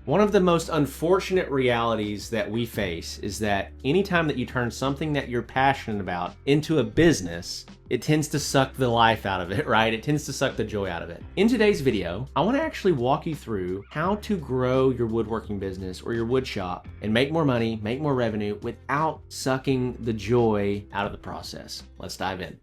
One of the most unfortunate realities that we face is that anytime that you turn something that you're passionate about into a business, it tends to suck the life out of it, right? It tends to suck the joy out of it. In today's video, I want to actually walk you through how to grow your woodworking business or your wood shop and make more money, make more revenue without sucking the joy out of the process. Let's dive in.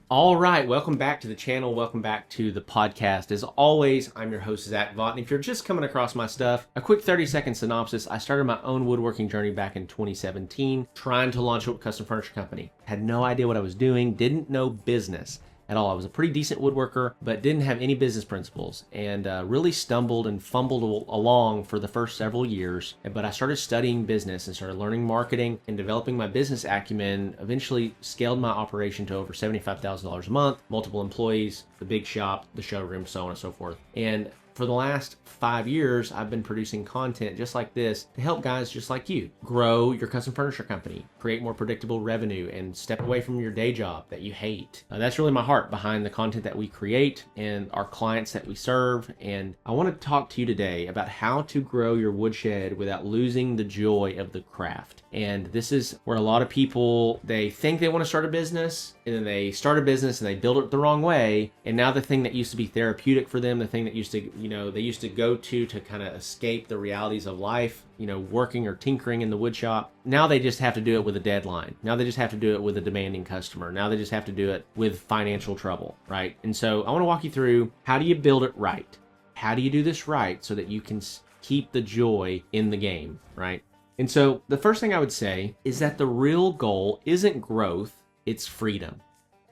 All right, welcome back to the channel. Welcome back to the podcast. As always, I'm your host, Zach Vaught. And if you're just coming across my stuff, a quick 30-second synopsis. I started my own woodworking journey back in 2017, trying to launch a custom furniture company. Had no idea what I was doing, didn't know business at all. I was a pretty decent woodworker, but didn't have any business principles, and really stumbled and fumbled along for the first several years. But I started studying business and started learning marketing and developing my business acumen. Eventually scaled my operation to over $75,000 a month, multiple employees, the big shop, the showroom, so on and so forth. And for the last 5 years, I've been producing content just like this to help guys just like you grow your custom furniture company, create more predictable revenue, and step away from your day job that you hate. That's really my heart behind the content that we create and our clients that we serve. And I want to talk to you today about how to grow your woodshed without losing the joy of the craft. And this is where a lot of people, they think they want to start a business, and then they start a business and they build it the wrong way. And now the thing that used to be therapeutic for them, the thing that used to, they used to go to kind of escape the realities of life, working or tinkering in the wood shop. Now they just have to do it with a deadline. Now they just have to do it with a demanding customer. Now they just have to do it with financial trouble, right? And so I want to walk you through, how do you build it right? How do you do this right so that you can keep the joy in the game, right? And so the first thing I would say is that the real goal isn't growth, it's freedom.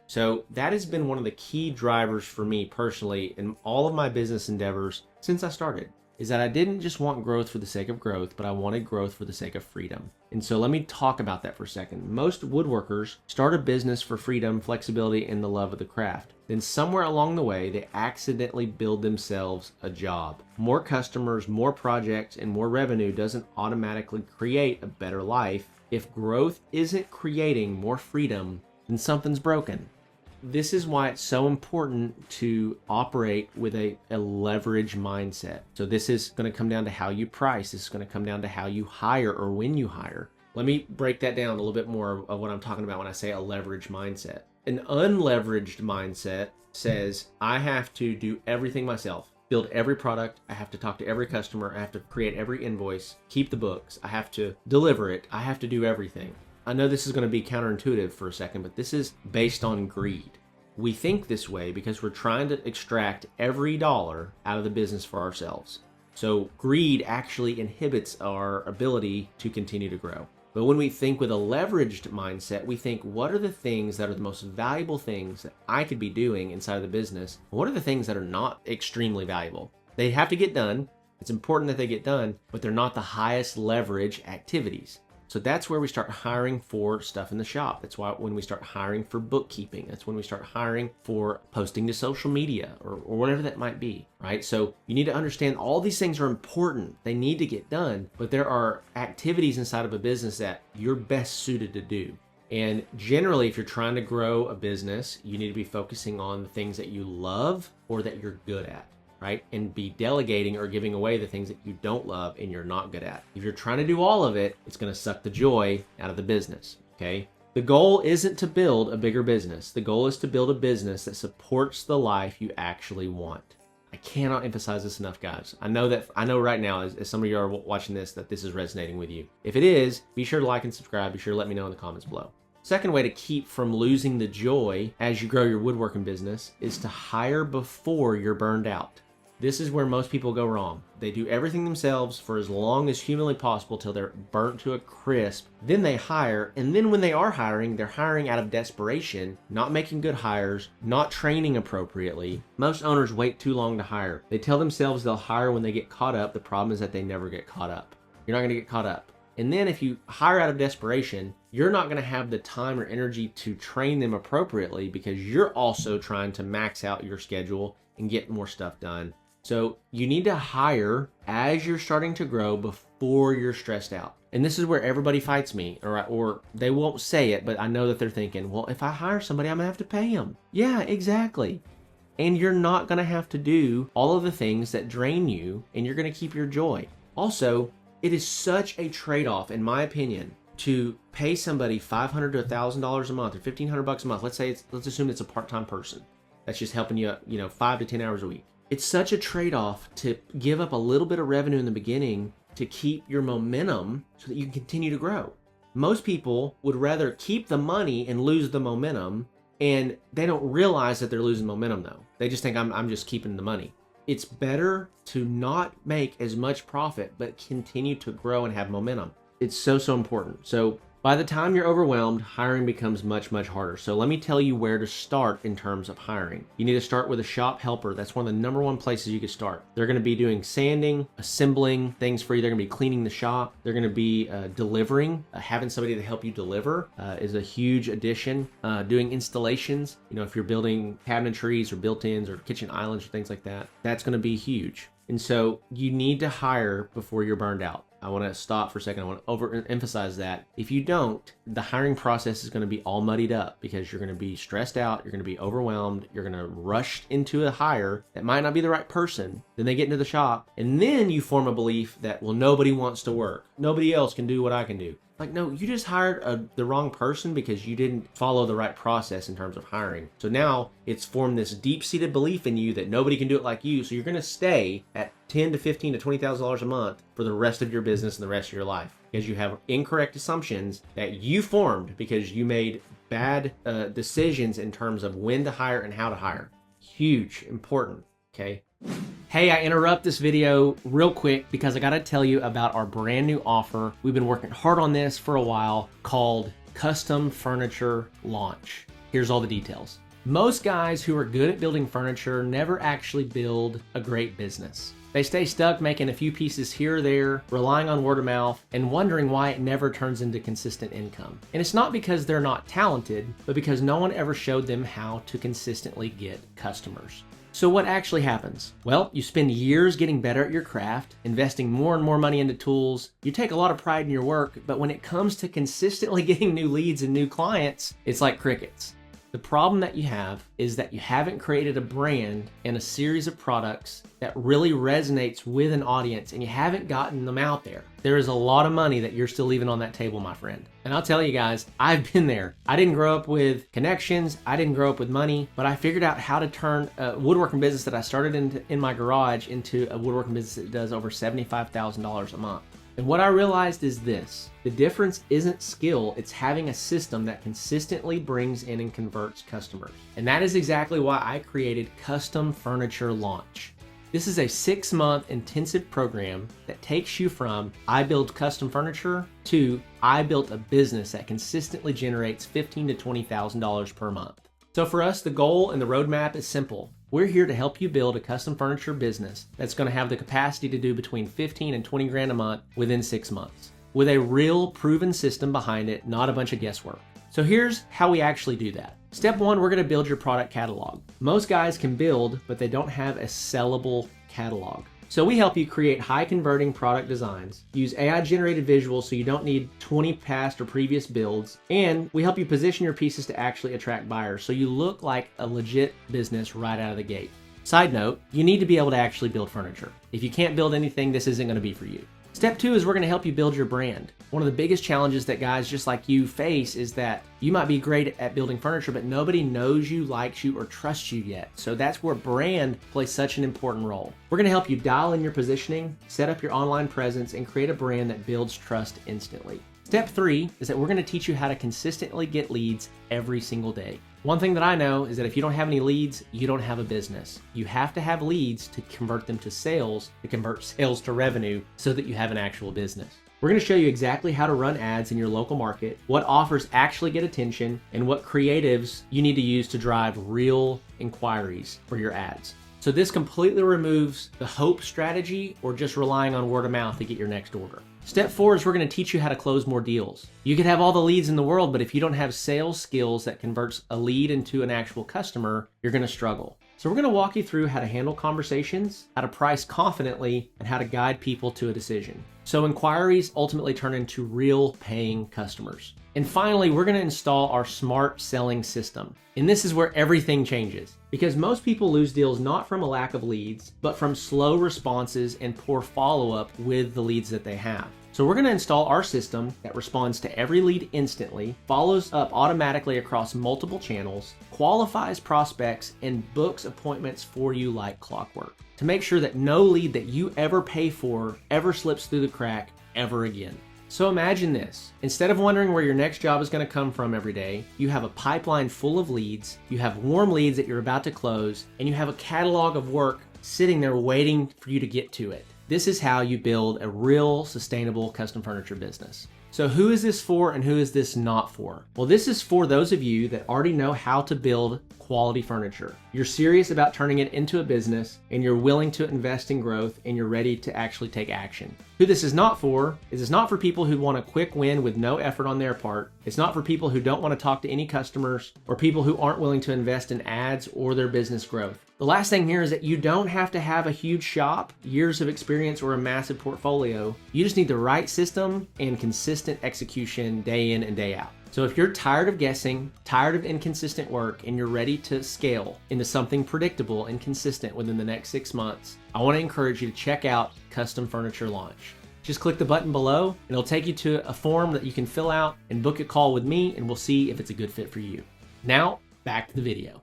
So that has been one of the key drivers for me personally in all of my business endeavors since I started, is that I didn't just want growth for the sake of growth, but I wanted growth for the sake of freedom. And so let me talk about that for a second. Most woodworkers start a business for freedom, flexibility, and the love of the craft. Then somewhere along the way, they accidentally build themselves a job. More customers, more projects, and more revenue doesn't automatically create a better life. If growth isn't creating more freedom, then something's broken. This is why it's so important to operate with a leverage mindset. So this is going to come down to how you price. This is going to come down to how you hire or when you hire. Let me break that down a little bit more of what I'm talking about when I say a leverage mindset. An unleveraged mindset says, I have to do everything myself, build every product. I have to talk to every customer. I have to create every invoice, keep the books. I have to deliver it. I have to do everything. I know this is going to be counterintuitive for a second, but this is based on greed. We think this way because we're trying to extract every dollar out of the business for ourselves. So greed actually inhibits our ability to continue to grow. But when we think with a leveraged mindset, we think, what are the things that are the most valuable things that I could be doing inside of the business? What are the things that are not extremely valuable? They have to get done. It's important that they get done, but they're not the highest leverage activities. So that's where we start hiring for stuff in the shop. That's why when we start hiring for bookkeeping, that's when we start hiring for posting to social media or whatever that might be, right? So you need to understand all these things are important. They need to get done, but there are activities inside of a business that you're best suited to do. And generally, if you're trying to grow a business, you need to be focusing on the things that you love or that you're good at. Right? And be delegating or giving away the things that you don't love and you're not good at. If you're trying to do all of it, it's going to suck the joy out of the business, okay? The goal isn't to build a bigger business. The goal is to build a business that supports the life you actually want. I cannot emphasize this enough, guys. I know right now, as some of you are watching this, that this is resonating with you. If it is, be sure to like and subscribe. Be sure to let me know in the comments below. Second way to keep from losing the joy as you grow your woodworking business is to hire before you're burned out. This is where most people go wrong. They do everything themselves for as long as humanly possible till they're burnt to a crisp. Then they hire, and then when they are hiring, they're hiring out of desperation, not making good hires, not training appropriately. Most owners wait too long to hire. They tell themselves they'll hire when they get caught up. The problem is that they never get caught up. You're not going to get caught up. And then if you hire out of desperation, you're not going to have the time or energy to train them appropriately because you're also trying to max out your schedule and get more stuff done. So you need to hire as you're starting to grow before you're stressed out. And this is where everybody fights me, or they won't say it, but I know that they're thinking, well, if I hire somebody, I'm gonna have to pay them. Yeah, exactly. and you're not going to have to do all of the things that drain you, and you're going to keep your joy. Also, it is such a trade-off, in my opinion, to pay somebody $500 to $1,000 a month or $1,500 a month. Let's assume it's a part-time person that's just helping you, 5 to 10 hours a week. It's such a trade-off to give up a little bit of revenue in the beginning to keep your momentum so that you can continue to grow. Most people would rather keep the money and lose the momentum, and they don't realize that they're losing momentum though. They just think I'm just keeping the money. It's better to not make as much profit, but continue to grow and have momentum. It's so important. So by the time you're overwhelmed, hiring becomes much, much harder. So let me tell you where to start in terms of hiring. You need to start with a shop helper. That's one of the number one places you could start. They're going to be doing sanding, assembling things for you. They're going to be cleaning the shop. They're going to be delivering. Having somebody to help you deliver is a huge addition. Doing installations, if you're building cabinetries or built-ins or kitchen islands or things like that, that's going to be huge. And so you need to hire before you're burned out. I want to stop for a second. I want to overemphasize that. If you don't, the hiring process is going to be all muddied up because you're going to be stressed out. You're going to be overwhelmed. You're going to rush into a hire that might not be the right person. Then they get into the shop, and then you form a belief that, well, nobody wants to work. Nobody else can do what I can do. Like, no, you just hired the wrong person because you didn't follow the right process in terms of hiring. So now it's formed this deep-seated belief in you that nobody can do it like you. So you're going to stay at $10,000 to $15,000 to $20,000 a month for the rest of your business and the rest of your life because you have incorrect assumptions that you formed because you made bad decisions in terms of when to hire and how to hire. Huge, important, okay? Hey, I interrupt this video real quick because I gotta tell you about our brand new offer. We've been working hard on this for a while called Custom Furniture Launch. Here's all the details. Most guys who are good at building furniture never actually build a great business. They stay stuck making a few pieces here or there, relying on word of mouth, and wondering why it never turns into consistent income. And it's not because they're not talented, but because no one ever showed them how to consistently get customers. So what actually happens? Well, you spend years getting better at your craft, investing more and more money into tools. You take a lot of pride in your work, but when it comes to consistently getting new leads and new clients, it's like crickets. The problem that you have is that you haven't created a brand and a series of products that really resonates with an audience, and you haven't gotten them out there. There is a lot of money that you're still leaving on that table, my friend. And I'll tell you guys, I've been there. I didn't grow up with connections. I didn't grow up with money, but I figured out how to turn a woodworking business that I started in my garage into a woodworking business that does over $75,000 a month. And what I realized is this: the difference isn't skill, it's having a system that consistently brings in and converts customers. And that is exactly why I created Custom Furniture Launch. This is a 6-month intensive program that takes you from I build custom furniture to I built a business that consistently generates $15,000 to $20,000 per month. So for us, the goal and the roadmap is simple. We're here to help you build a custom furniture business that's going to have the capacity to do between 15 and 20 grand a month within 6 months, with a real proven system behind it, not a bunch of guesswork. So here's how we actually do that. Step 1, we're going to build your product catalog. Most guys can build, but they don't have a sellable catalog. So we help you create high converting product designs, use AI generated visuals so you don't need 20 past or previous builds, and we help you position your pieces to actually attract buyers so you look like a legit business right out of the gate. Side note, you need to be able to actually build furniture. If you can't build anything, this isn't going to be for you. Step 2 is we're going to help you build your brand. One of the biggest challenges that guys just like you face is that you might be great at building furniture, but nobody knows you, likes you, or trusts you yet. So that's where brand plays such an important role. We're going to help you dial in your positioning, set up your online presence, and create a brand that builds trust instantly. Step 3 is that we're going to teach you how to consistently get leads every single day. One thing that I know is that if you don't have any leads, you don't have a business. You have to have leads to convert them to sales, to convert sales to revenue, so that you have an actual business. We're going to show you exactly how to run ads in your local market, what offers actually get attention, and what creatives you need to use to drive real inquiries for your ads. So this completely removes the hope strategy or just relying on word of mouth to get your next order. Step 4 is we're going to teach you how to close more deals. You could have all the leads in the world, but if you don't have sales skills that converts a lead into an actual customer, you're going to struggle. So we're going to walk you through how to handle conversations, how to price confidently, and how to guide people to a decision. So inquiries ultimately turn into real paying customers. And finally, we're going to install our smart selling system. And this is where everything changes, because most people lose deals not from a lack of leads, but from slow responses and poor follow-up with the leads that they have. So we're going to install our system that responds to every lead instantly, follows up automatically across multiple channels, qualifies prospects, and books appointments for you like clockwork to make sure that no lead that you ever pay for ever slips through the crack ever again. So imagine this. Instead of wondering where your next job is going to come from every day, you have a pipeline full of leads, you have warm leads that you're about to close, and you have a catalog of work sitting there waiting for you to get to it. This is how you build a real sustainable custom furniture business. So who is this for and who is this not for? Well, this is for those of you that already know how to build quality furniture. You're serious about turning it into a business, and you're willing to invest in growth, and you're ready to actually take action. Who this is not for is it's not for people who want a quick win with no effort on their part. It's not for people who don't want to talk to any customers, or people who aren't willing to invest in ads or their business growth. The last thing here is that you don't have to have a huge shop, years of experience, or a massive portfolio. You just need the right system and consistent execution day in and day out. So if you're tired of guessing, tired of inconsistent work, and you're ready to scale into something predictable and consistent within the next 6 months, I want to encourage you to check out Custom Furniture Launch. Just click the button below, and it'll take you to a form that you can fill out and book a call with me, and we'll see if it's a good fit for you. Now, back to the video.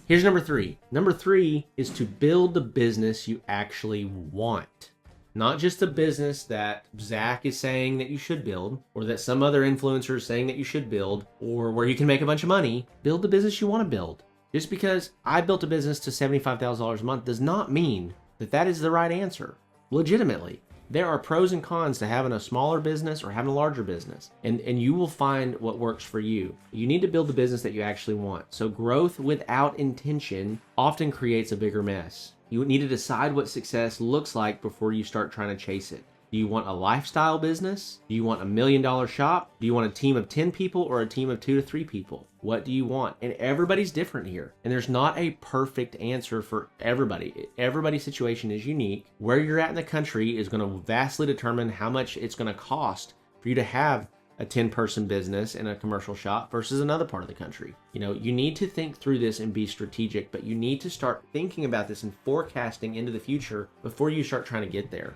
Here's number 3. Number 3 is to build the business you actually want. Not just a business that Zach is saying that you should build, or that some other influencer is saying that you should build, or where you can make a bunch of money. Build the business you want to build. Just because I built a business to $75,000 a month does not mean that that is the right answer. Legitimately. There are pros and cons to having a smaller business or having a larger business, and you will find what works for you. You need to build the business that you actually want. So growth without intention often creates a bigger mess. You need to decide what success looks like before you start trying to chase it. Do you want a lifestyle business? Do you want $1 million shop? Do you want a team of 10 people or a team of 2 to 3 people? What do you want? And everybody's different here. And there's not a perfect answer for everybody. Everybody's situation is unique. Where you're at in the country is going to vastly determine how much it's going to cost for you to have a 10-person business in a commercial shop versus another part of the country. You know, you need to think through this and be strategic, but you need to start thinking about this and forecasting into the future before you start trying to get there.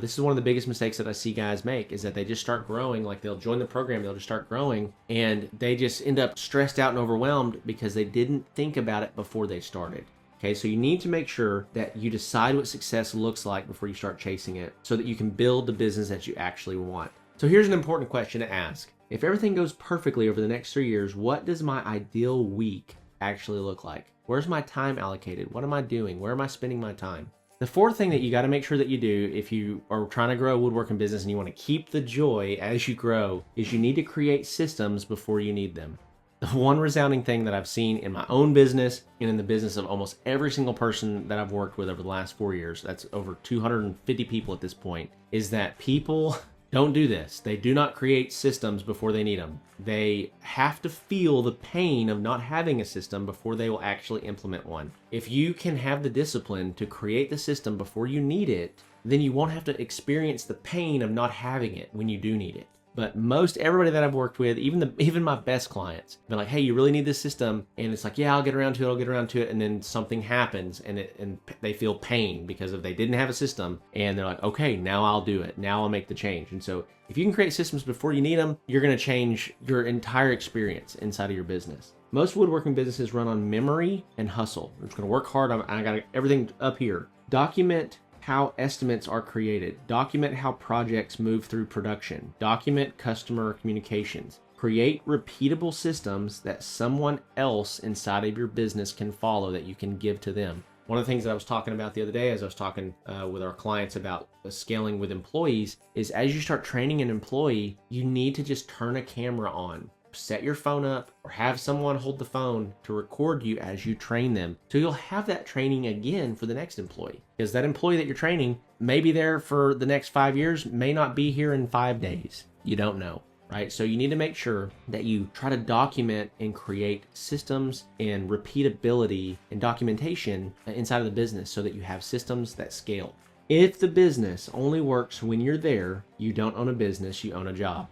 This is one of the biggest mistakes that I see guys make, is that they just start growing. Like, they'll join the program, they'll just start growing, and they just end up stressed out and overwhelmed because they didn't think about it before they started. Okay, so you need to make sure that you decide what success looks like before you start chasing it, so that you can build the business that you actually want. So here's an important question to ask. If everything goes perfectly over the next 3 years, what does my ideal week actually look like? Where's my time allocated? What am I doing? Where am I spending my time? The fourth thing that you got to make sure that you do if you are trying to grow a woodworking business and you want to keep the joy as you grow is you need to create systems before you need them. The one resounding thing that I've seen in my own business and in the business of almost every single person that I've worked with over the last 4 years, that's over 250 people at this point, is that people don't do this. They do not create systems before they need them. They have to feel the pain of not having a system before they will actually implement one. If you can have the discipline to create the system before you need it, then you won't have to experience the pain of not having it when you do need it. But most everybody that I've worked with, even my best clients, been like, hey, you really need this system. And it's like, yeah, I'll get around to it. And then something happens and they feel pain because they didn't have a system. And they're like, okay, now I'll do it. Now I'll make the change. And so if you can create systems before you need them, you're going to change your entire experience inside of your business. Most woodworking businesses run on memory and hustle. I'm just going to work hard. I got everything up here. Document how estimates are created. Document how projects move through production. Document customer communications. Create repeatable systems that someone else inside of your business can follow, that you can give to them. One of the things that I was talking about the other day as I was talking with our clients about scaling with employees is, as you start training an employee, you need to just turn a camera on. Set your phone up or have someone hold the phone to record you as you train them. So you'll have that training again for the next employee, because that employee that you're training may be there for the next 5 years, may not be here in 5 days. You don't know, right? So you need to make sure that you try to document and create systems and repeatability and documentation inside of the business so that you have systems that scale. If the business only works when you're there, you don't own a business, you own a job.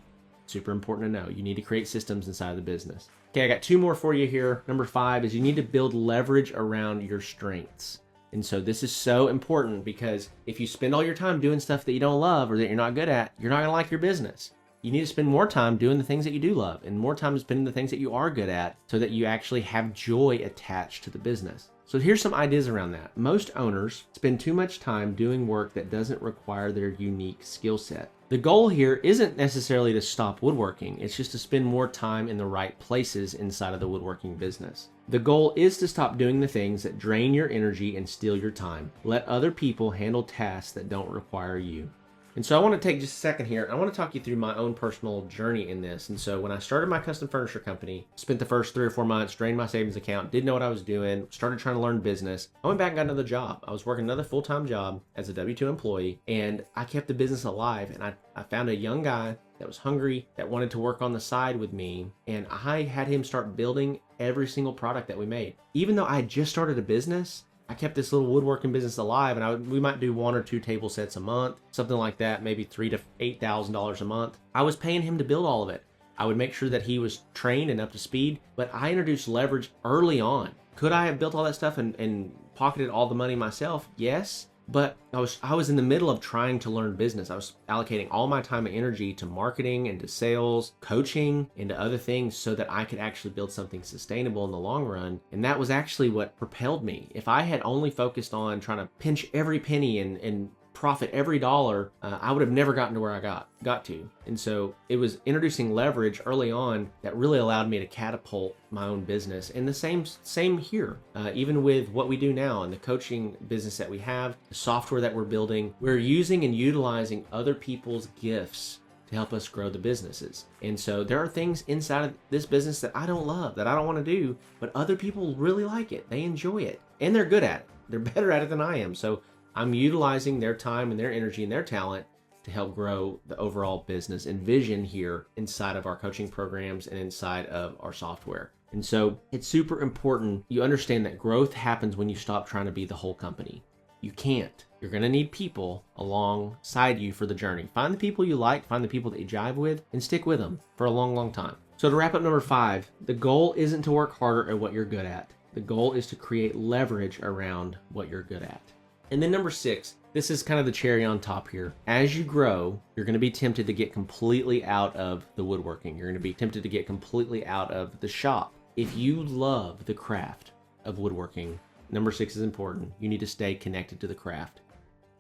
Super important to know. You need to create systems inside of the business. Okay, I got 2 more for you here. Number 5 is you need to build leverage around your strengths. And so this is so important because if you spend all your time doing stuff that you don't love or that you're not good at, you're not going to like your business. You need to spend more time doing the things that you do love and more time spending the things that you are good at so that you actually have joy attached to the business. So here's some ideas around that. Most owners spend too much time doing work that doesn't require their unique skill set. The goal here isn't necessarily to stop woodworking. It's just to spend more time in the right places inside of the woodworking business. The goal is to stop doing the things that drain your energy and steal your time. Let other people handle tasks that don't require you. And so I want to take just a second here. I want to talk you through my own personal journey in this. And so when I started my custom furniture company, spent the first 3 or 4 months, drained my savings account, didn't know what I was doing, started trying to learn business. I went back and got another job. I was working another full-time job as a W-2 employee, and I kept the business alive. And I found a young guy that was hungry, that wanted to work on the side with me. And I had him start building every single product that we made. Even though I had just started a business, I kept this little woodworking business alive, and we might do 1 or 2 table sets a month, something like that, maybe $3,000 to $8,000 a month. I was paying him to build all of it. I would make sure that he was trained and up to speed, but I introduced leverage early on. Could I have built all that stuff and pocketed all the money myself? Yes. But I was in the middle of trying to learn business. I was allocating all my time and energy to marketing and to sales, coaching, and to other things so that I could actually build something sustainable in the long run. And that was actually what propelled me. If I had only focused on trying to pinch every penny and profit every dollar, I would have never gotten to where I got to. And so it was introducing leverage early on that really allowed me to catapult my own business. And the same here, even with what we do now and the coaching business that we have, the software that we're building, we're using and utilizing other people's gifts to help us grow the businesses. And so there are things inside of this business that I don't love, that I don't want to do, but other people really like it. They enjoy it and they're good at it. They're better at it than I am. So I'm utilizing their time and their energy and their talent to help grow the overall business and vision here inside of our coaching programs and inside of our software. And so it's super important you understand that growth happens when you stop trying to be the whole company. You can't. You're going to need people alongside you for the journey. Find the people you like, find the people that you jive with, and stick with them for a long, long time. So to wrap up number 5, the goal isn't to work harder at what you're good at. The goal is to create leverage around what you're good at. And then number 6, this is kind of the cherry on top here. As you grow, you're going to be tempted to get completely out of the woodworking. You're going to be tempted to get completely out of the shop. If you love the craft of woodworking, number 6 is important. You need to stay connected to the craft.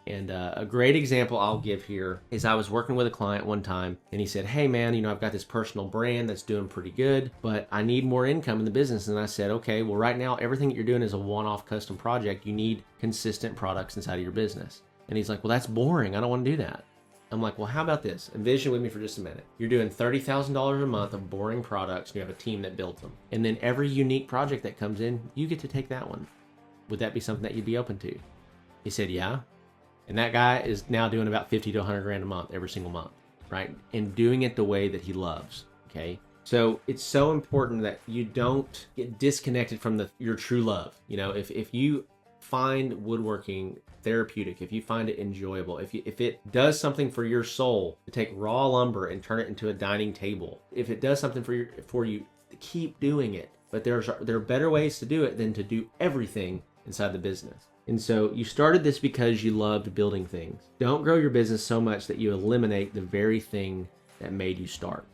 And a great example I'll give here is I was working with a client one time and he said, hey man, I've got this personal brand that's doing pretty good, but I need more income in the business. And I said, okay, well right now, everything that you're doing is a one-off custom project. You need consistent products inside of your business. And he's like, well, that's boring. I don't want to do that. I'm like, well, how about this? Envision with me for just a minute. You're doing $30,000 a month of boring products and you have a team that builds them. And then every unique project that comes in, you get to take that one. Would that be something that you'd be open to? He said, yeah. And that guy is now doing about 50 to 100 grand a month every single month, right? And doing it the way that he loves, okay? So it's so important that you don't get disconnected from your true love. If you find woodworking therapeutic, if you find it enjoyable, if it does something for your soul to take raw lumber and turn it into a dining table, if it does something for you, keep doing it. But there are better ways to do it than to do everything inside the business. And so you started this because you loved building things. Don't grow your business so much that you eliminate the very thing that made you start.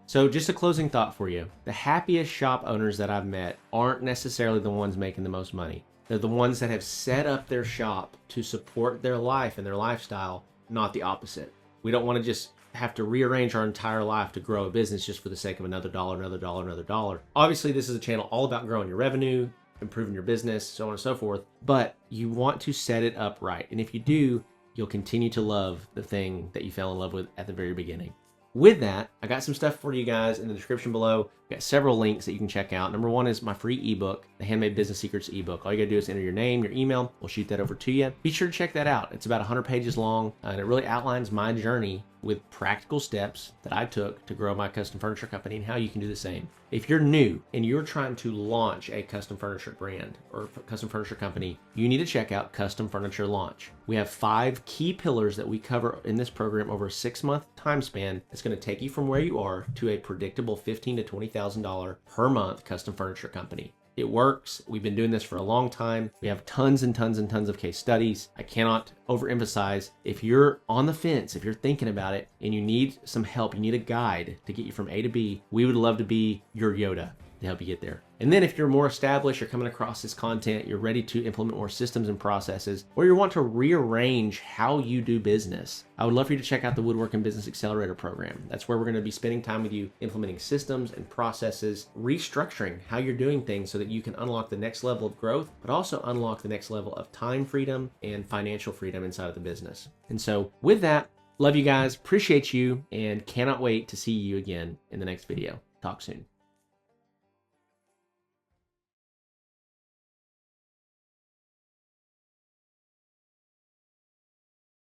So just a closing thought for you. The happiest shop owners that I've met aren't necessarily the ones making the most money. They're the ones that have set up their shop to support their life and their lifestyle, not the opposite. We don't want to just have to rearrange our entire life to grow a business just for the sake of another dollar, another dollar, another dollar. Obviously, this is a channel all about growing your revenue, improving your business, so on and so forth, but you want to set it up right. And if you do, you'll continue to love the thing that you fell in love with at the very beginning. With that, I got some stuff for you guys in the description below. I've got several links that you can check out. Number 1 is my free ebook, the Handmade Business Secrets ebook. All you gotta do is enter your name, your email. We'll shoot that over to you. Be sure to check that out. It's about 100 pages long, and it really outlines my journey with practical steps that I took to grow my custom furniture company and how you can do the same. If you're new and you're trying to launch a custom furniture brand or custom furniture company, you need to check out Custom Furniture Launch. We have 5 key pillars that we cover in this program over a 6-month time span. It's going to take you from where you are to a predictable $15,000 to $20,000 per month custom furniture company. It works. We've been doing this for a long time. We have tons and tons and tons of case studies. I cannot overemphasize, if you're on the fence, if you're thinking about it and you need some help, you need a guide to get you from A to B, we would love to be your Yoda to help you get there. And then if you're more established, you're coming across this content, you're ready to implement more systems and processes, or you want to rearrange how you do business, I would love for you to check out the Woodworking Business Accelerator program. That's where we're going to be spending time with you, implementing systems and processes, restructuring how you're doing things so that you can unlock the next level of growth, but also unlock the next level of time freedom and financial freedom inside of the business. And so with that, love you guys, appreciate you, and cannot wait to see you again in the next video. Talk soon.